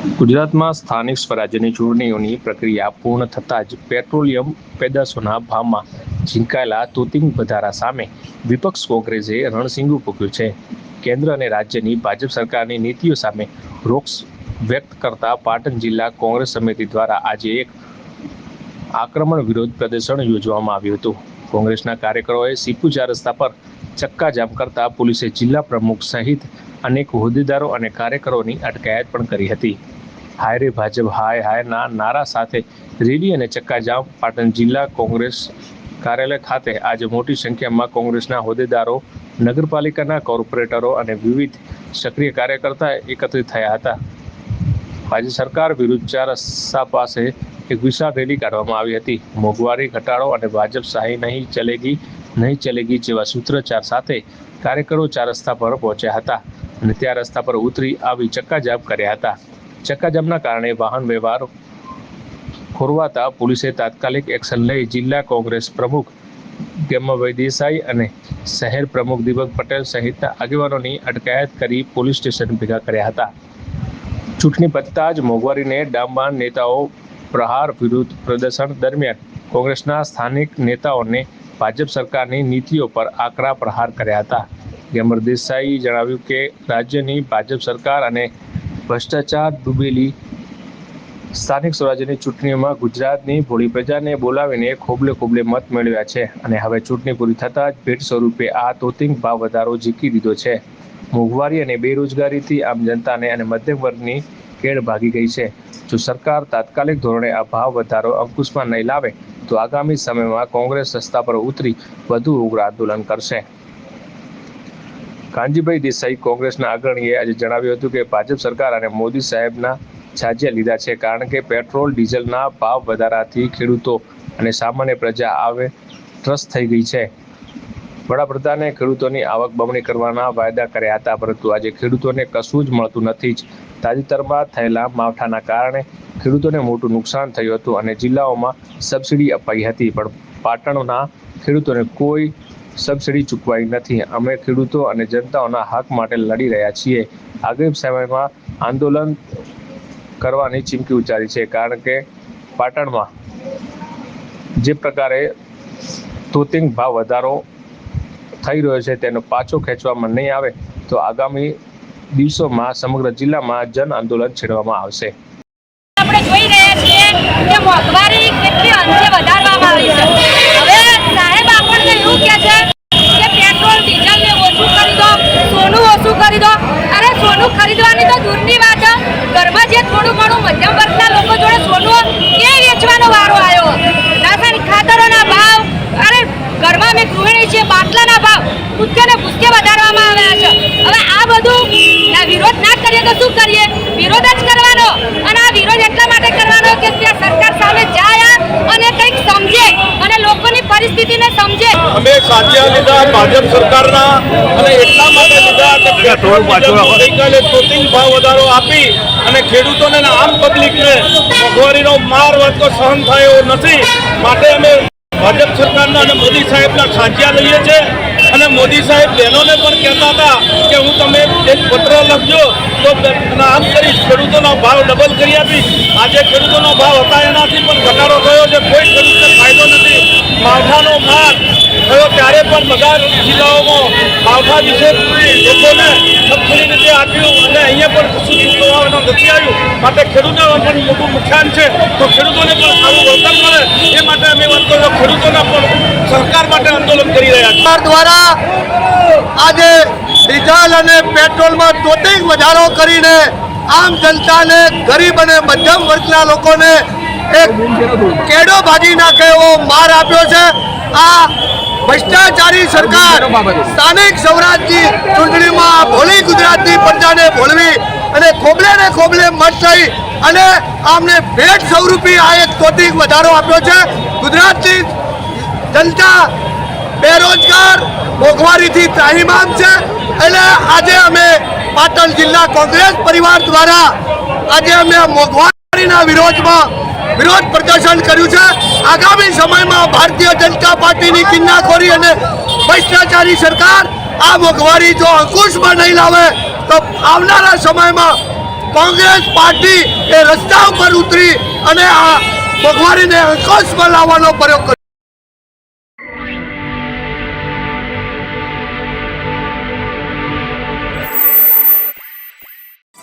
ગુજરાતમાં સ્થાનિક સ્વરાજ્યની ચૂંટણીઓની પ્રક્રિયા પૂર્ણ થતાં જ પેટ્રોલિયમ પેદાશોના ભાવમાં ઝીંકાયેલા તોતિંગ વધારા સામે વિપક્ષ કોંગ્રેસે રણસીંગું ફૂંક્યું છે. કેન્દ્ર અને રાજ્યની ભાજપ સરકારની નીતિઓ સામે રોષ વ્યક્ત કરતા પાટણ જિલ્લા કોંગ્રેસ સમિતિ દ્વારા આજે એક આક્રમણ વિરોધ પ્રદર્શન યોજવામાં આવ્યું હતું. કોંગ્રેસના કાર્યકરોએ સીપુ 4 રસ્તા પર ચક્કાજામ કરતા પોલીસે જિલ્લા પ્રમુખ સહિત અનેક હોદ્દેદારો અને કાર્યકરોની અટકાયત પણ કરી હતી. હાય રે ભાજપ હાય હાયના નારા સાથે રેલી અને ચક્કાજામ. પાટણ જિલ્લા કોંગ્રેસ કાર્યાલય ખાતે આજે મોટી સંખ્યામાં કોંગ્રેસના હોદ્દેદારો, નગરપાલિકાના કોર્પોરેટરો અને વિવિધ સક્રિય કાર્યકર્તા એકત્રિત થયા હતા. રાજ્ય સરકાર વિરુદ્ધ 4 રસ્તા પાસે એક વિશાળ રેલી કાઢવામાં આવી હતી. મોંઘવારી ઘટાડો અને ભાજપ શાહી નહીં ચલેગી જેવા સૂત્રોચ્ચાર સાથે કાર્યકરો 4 રસ્તા પર પહોંચ્યા હતા અને ત્યાં રસ્તા પર ઉતરી આવી ચક્કાજામ કર્યા હતા. ચક્કાજામના કારણે વાહન વ્યવહાર ખોરવાતા પોલીસે તાત્કાલિક એક્શન લઈ જિલ્લા કોંગ્રેસ પ્રમુખ ગેમાભાઈ દેસાઈ અને શહેર પ્રમુખ દીપક પટેલ સહિતના આગેવાનોની અટકાયત કરી પોલીસ સ્ટેશન ભેગા કર્યા હતા. ચૂંટણી પતતા જ મોંઘવારીને ડામવા નેતાઓ પ્રહાર વિરુદ્ધ પ્રદર્શન દરમિયાન કોંગ્રેસના સ્થાનિક નેતાઓને ભાજપ સરકારની નીતિઓ પર આકરા પ્રહાર કર્યા હતા. ગેમાભાઈ દેસાઈએ જણાવ્યું કે રાજ્યની ભાજપ સરકાર અને ભ્રષ્ટાચાર ડૂબેલી સ્થાનિક સ્વરાજ્યની ચૂંટણીઓમાં ગુજરાતની ભોળી પ્રજાને બોલાવીને ખોબલે મત મેળવ્યા છે અને હવે ચૂંટણી પૂરી થતાં જ ભેટ સ્વરૂપે આ તોતિંગ ભાવ વધારો ઝીકી દીધો છે. મોંઘવારી અને બેરોજગારીથી આમ જનતાને અને મધ્યમ વર્ગની કેળ ભાગી ગઈ છે. જો સરકાર તાત્કાલિક ધોરણે આ ભાવ વધારો અંકુશમાં નહીં લાવે તો આગામી સમયમાં કોંગ્રેસ રસ્તા પર ઉતરી વધુ ઉગ્ર આંદોલન કરશે. કાનજીભાઈ દેસાઈ કોંગ્રેસના અગ્રણીએ આજે જણાવ્યું હતું કે ભાજપ સરકાર અને મોદી સાહેબના છાજિયા લીધા છે, કારણ કે પેટ્રોલ ડીઝલના ભાવ વધારાથી ખેડૂતો અને સામાન્ય પ્રજા આવે ત્રસ્ત થઈ ગઈ છે. વડાપ્રધાને ખેડૂતોની આવક બમણી કરવાના વાયદા કર્યા હતા, પરંતુ આજે ખેડૂતોને કશું જ મળતું નથી. તાજેતરમાં થયેલા માવઠાના કારણે ખેડૂતોને મોટું નુકસાન થયું હતું અને જિલ્લાઓમાં સબસિડી અપાઈ હતી, પણ પાટણના ખેડૂતોને કોઈ સબસિડી ચૂકવાઈ નથી. અમે ખેડૂતો અને જનતાઓના હક માટે લડી રહ્યા છીએ. આગામી સમયમાં આંદોલન કરવાની ચીમકી ઉચ્ચારી છે, કારણ કે પાટણમાં જે પ્રકારે તોતિંગ ભાવ વધારો થઈ રહ્યો છે તેનો પાછો ખેંચવામાં નહીં આવે તો આગામી દિવસોમાં સમગ્ર જિલ્લામાં જન આંદોલન છેડવામાં આવશે. આપણે જોઈ રહ્યા છીએ કે મોંઘવારી કેટલી અંશે વધારવામાં આવી છે. હવે સાહેબ આપણને એવું કહે છે કે પેટ્રોલ ડીઝલને ઓછું કરી દો, સોનું ઓછું કરી દો. અરે સોનું ખરીદવાની તો દૂરની વાત છે, ઘરમાં જે થોડું ઘણું મધ્યમ વર્ગના લોકો જોડે સોનું એ વેચવાનો વારો આવ્યો. રાસાયણિક ખાતરોના ભાવ, અરે ઘરમાં અમે ગૃહિણી છીએ, બાટલાના ભાવ ભૂસકે વધારવામાં આવ્યા છે. હવે આ બધું વિરોધ ના કરીએ તો શું કરીએ? વિરોધ જ કરવાનો. અને આ વિરોધ એટલા માટે કરવાનો કે ત્યાં સરકાર સામે જાય અને કંઈક સમજે અને લોકોની પરિસ્થિતિને સમજે. અમે સાચા લીધા ભાજપ સરકારના અને એટલા માટે લીધા કે ગઈકાલે તોતિંગ ભાવ વધારો આપી અને ખેડૂતોને આમ પબ્લિકને મોંઘવારીનો માર વધતો સહન થાય એવો નથી. માટે અમે ભાજપ સરકારના અને મોદી સાહેબના સાચિયા લઈએ છીએ. અને મોદી સાહેબ બહેનોને પણ કહેતા હતા કે હું તમે એક પત્ર લખજો તો આમ કરીશ, ખેડૂતોનો ભાવ ડબલ કરી આપીશ. આજે ખેડૂતોનો ભાવ હતા એનાથી પણ ઘટાડો થયો છે, કોઈ ખેડૂતને ફાયદો નથી. માવઠાનો માર થયો ત્યારે પણ બધા જિલ્લાઓમાં માવઠા વિશે લોકોને સબસિડી રીતે આપ્યું અને અહીંયા પણ કશું ચૂકવવાનું નથી આવ્યું. માટે ખેડૂતોને પણ મોટું નુકસાન છે. તો ખેડૂતોને પણ સારું વળતર મળે એ માટે અમે વાત કરીએ. ખેડૂતોના પણ સરકાર માટે આંદોલન કરી રહ્યા છીએ. સરકાર દ્વારા આજે ડીઝલ અને પેટ્રોલમાં તોતિંગ વધારો કરીને આમ જનતાને, ગરીબ અને મધ્યમ વર્ગના લોકોને એક કેડો ભાજી નાખે એવો માર આપ્યો છે. આ ભ્રષ્ટાચારી સરકાર સ્થાનિક સ્વરાજની ચૂંટણીમાં ભોળી ગુજરાતની પ્રજાને ભોળવી અને ખોબલે મત થઈ અને આમને ભેટ સ્વરૂપી આ એક તોતિંગ વધારો આપ્યો છે. ગુજરાતની જનતા બેરોજગાર, મોંઘવારીથી ત્રાહિમામ છે. એટલે આજે અમે પાટણ જિલ્લા કોંગ્રેસ પરિવાર દ્વારા આજે અમે મોંઘવારીના વિરોધમાં વિરોધ પ્રદર્શન કર્યું છે. આગામી સમયમાં ભારતીય જનતા પાર્ટીની કિન્નાખોરી અને ભ્રષ્ટાચારી સરકાર આ મોંઘવારી જો અંકુશમાં નહીં લાવે તો આવનારા સમયમાં કોંગ્રેસ પાર્ટી એ રસ્તા ઉપર ઉતરી અને આ મોંઘવારીને અંકુશમાં લાવવાનો પ્રયોગ કર્યો.